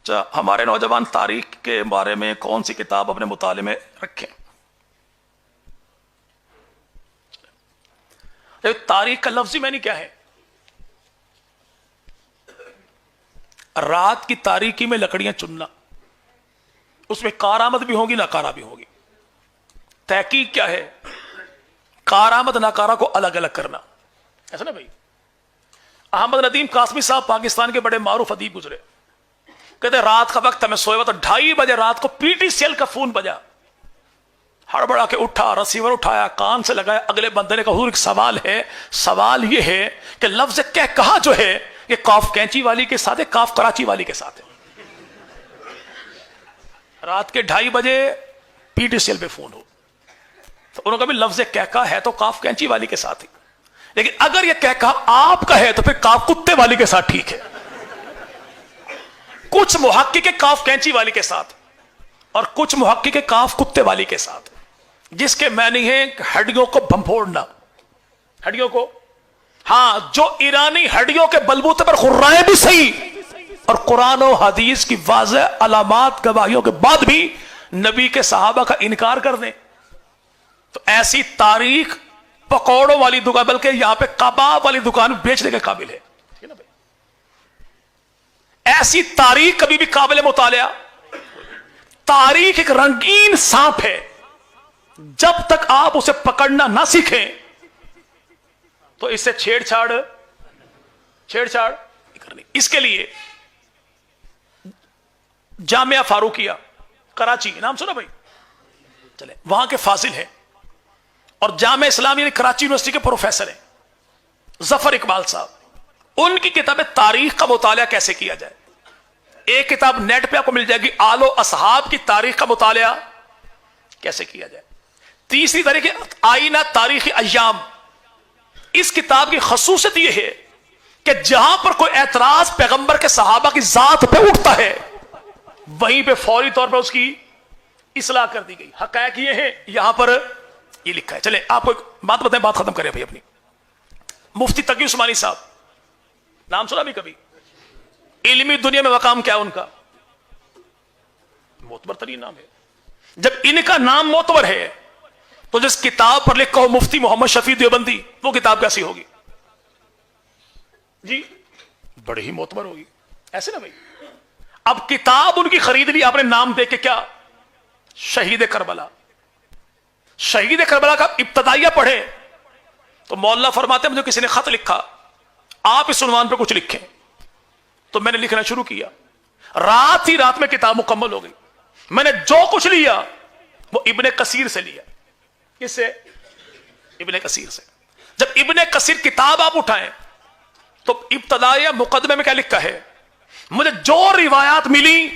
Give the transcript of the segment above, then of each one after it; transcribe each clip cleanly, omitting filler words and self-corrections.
ہمارے نوجوان تاریخ کے بارے میں کون سی کتاب اپنے مطالعے میں رکھیں؟ تاریخ کا لفظ ہی میں نہیں کیا ہے. رات کی تاریکی میں لکڑیاں چننا، اس میں کارآمد بھی ہوگی ناکارہ بھی ہوگی. تحقیق کیا ہے؟ کارآمد ناکارہ کو الگ الگ کرنا. ایسا نا بھائی. احمد ندیم قاسمی صاحب پاکستان کے بڑے معروف ادیب گزرے. کہتے رات کا وقت میں سویا تھا، 2:30 بجے رات کو پی ٹی سی ایل کا فون بجا. ہڑبڑا کے اٹھا، ریسیور اٹھایا، کان سے لگایا. اگلے بندے نے کہا حضور ایک سوال ہے، سوال یہ ہے کہ لفظ کہا جو ہے یہ کاف کینچی والی کے ساتھ ہے کاف کراچی والی کے ساتھ ہے. رات کے 2:30 بجے پی ٹی سی ایل پہ فون ہو تو انہوں نے کہا لفظ کہا ہے تو کاف کینچی والی کے ساتھ ہی، لیکن اگر یہ کہا آپ کا ہے تو پھر کاف کتے والی کے ساتھ ٹھیک ہے. کچھ محقق کاف کینچی والی کے ساتھ اور کچھ محقق کاف کتے والی کے ساتھ، جس کے معنی ہے ہڈیوں کو بھمپھوڑنا. ہڈیوں کو، ہاں، جو ایرانی ہڈیوں کے بلبوتے پر خرائیں بھی صحیح اور قرآن و حدیث کی واضح علامات گواہیوں کے بعد بھی نبی کے صحابہ کا انکار کر دیں تو ایسی تاریخ پکوڑوں والی دکان، بلکہ یہاں پہ کباب والی دکان بیچنے کے قابل ہے. ایسی تاریخ کبھی بھی قابل مطالعہ. تاریخ ایک رنگین سانپ ہے، جب تک آپ اسے پکڑنا نہ سیکھیں تو اس سے چھیڑ چھاڑ کرنی. اس کے لیے جامعہ فاروقیہ کراچی، نام سنا بھائی؟ چلے، وہاں کے فاضل ہیں اور جامعہ اسلامیہ کراچی یونیورسٹی کے پروفیسر ہیں ظفر اقبال صاحب. ان کی کتاب تاریخ کا مطالعہ کیسے کیا جائے، ایک کتاب نیٹ پہ آپ کو مل جائے گی، آل و اصحاب کی تاریخ کا مطالعہ کیسے کیا جائے. تیسری تاریخ آئینہ تاریخی ایام. اس کتاب کی خصوصیت یہ ہے کہ جہاں پر کوئی اعتراض پیغمبر کے صحابہ کی ذات پہ اٹھتا ہے وہیں پہ فوری طور پر اس کی اصلاح کر دی گئی. حقائق یہ ہے، یہاں پر یہ لکھا ہے. چلے آپ کو ایک بات بتائیں، بات ختم کریں بھائی اپنی. مفتی تقی عثمانی صاحب، نام سنا بھی کبھی؟ علمی دنیا میں مقام کیا ان کا؟ معتبر ترین نام ہے. جب ان کا نام معتبر ہے تو جس کتاب پر لکھا ہو مفتی محمد شفیع دیوبندی، وہ کتاب کیسی ہوگی جی؟ بڑی ہی معتبر ہوگی. ایسے نا بھائی. اب کتاب ان کی خرید لی آپ نے، نام دے کے کیا؟ شہید کربلا. شہید کربلا کا ابتدائیہ پڑھے تو مولانا فرماتے ہیں مجھے کسی نے خط لکھا، آپ اس عنوان پہ کچھ لکھیں. تو میں نے لکھنا شروع کیا، رات ہی رات میں کتاب مکمل ہو گئی. میں نے جو کچھ لیا وہ ابن کثیر سے لیا. کس سے؟ ابن کثیر سے. جب ابن کثیر کتاب آپ اٹھائیں تو ابتدائیہ مقدمے میں کیا لکھا ہے؟ مجھے جو روایات ملی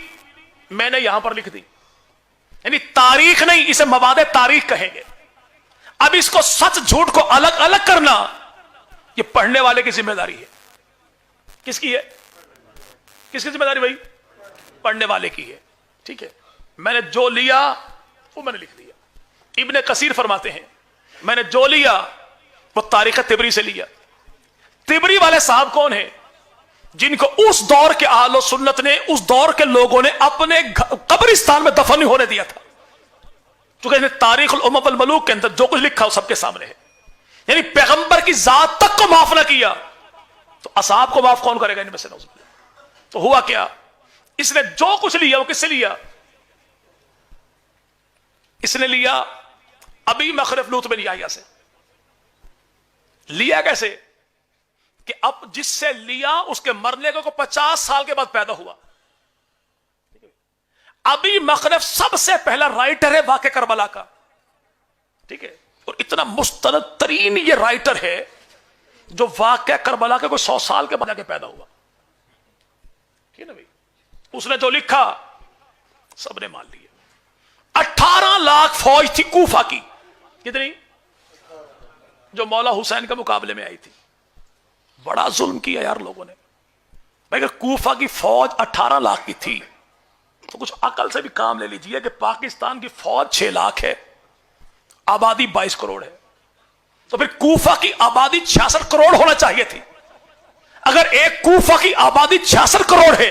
میں نے یہاں پر لکھ دی. یعنی تاریخ نہیں، اسے مواد تاریخ کہیں گے. اب اس کو سچ جھوٹ کو الگ الگ کرنا یہ پڑھنے والے کی ذمہ داری ہے. کس کی ہے؟ کس کی ذمہ داری بھائی؟ پڑھنے والے کی ہے. ٹھیک ہے، میں نے جو لیا وہ میں نے لکھ دیا. ابن کثیر فرماتے ہیں میں نے جو لیا وہ تاریخ طبری سے لیا. طبری والے صاحب کون ہیں؟ جن کو اس دور کے اہل و سنت نے، اس دور کے لوگوں نے اپنے قبرستان میں دفن نہیں ہونے دیا تھا. چونکہ تاریخ الامم والملوک کے اندر جو کچھ لکھا وہ سب کے سامنے ہے. یعنی پیغمبر کی ذات تک کو معاف نہ کیا تو اصحاب کو معاف کون کرے گا ان میں سے؟ نعوذ باللہ. تو ہوا کیا؟ اس نے جو کچھ لیا وہ کس سے لیا؟ اس نے لیا ابھی مخرف لوط بن یحییٰ سے. لیا کیسے؟ کہ اب جس سے لیا اس کے مرنے کو 50 سال کے بعد پیدا ہوا. ابھی مخرف سب سے پہلا رائٹر ہے واقعہ کربلا کا. ٹھیک ہے، اور اتنا مستند ترین یہ رائٹر ہے جو واقعہ کربلا کے کوئی 100 سال کے بعد آگے پیدا ہوا. ٹھیک ہے نا بھائی. اس نے جو لکھا سب نے مان لیا. 18 لاکھ فوج تھی کوفہ کی. کتنی؟ جو مولا حسین کے مقابلے میں آئی تھی. بڑا ظلم کیا یار لوگوں نے. اگر کوفہ کی فوج 18 لاکھ کی تھی تو کچھ عقل سے بھی کام لے لیجئے کہ پاکستان کی فوج 6 لاکھ ہے، آبادی 22 کروڑ ہے. تو پھر کوفہ کی آبادی 66 کروڑ ہونا چاہیے تھی. اگر ایک کوفہ کی آبادی 66 کروڑ ہے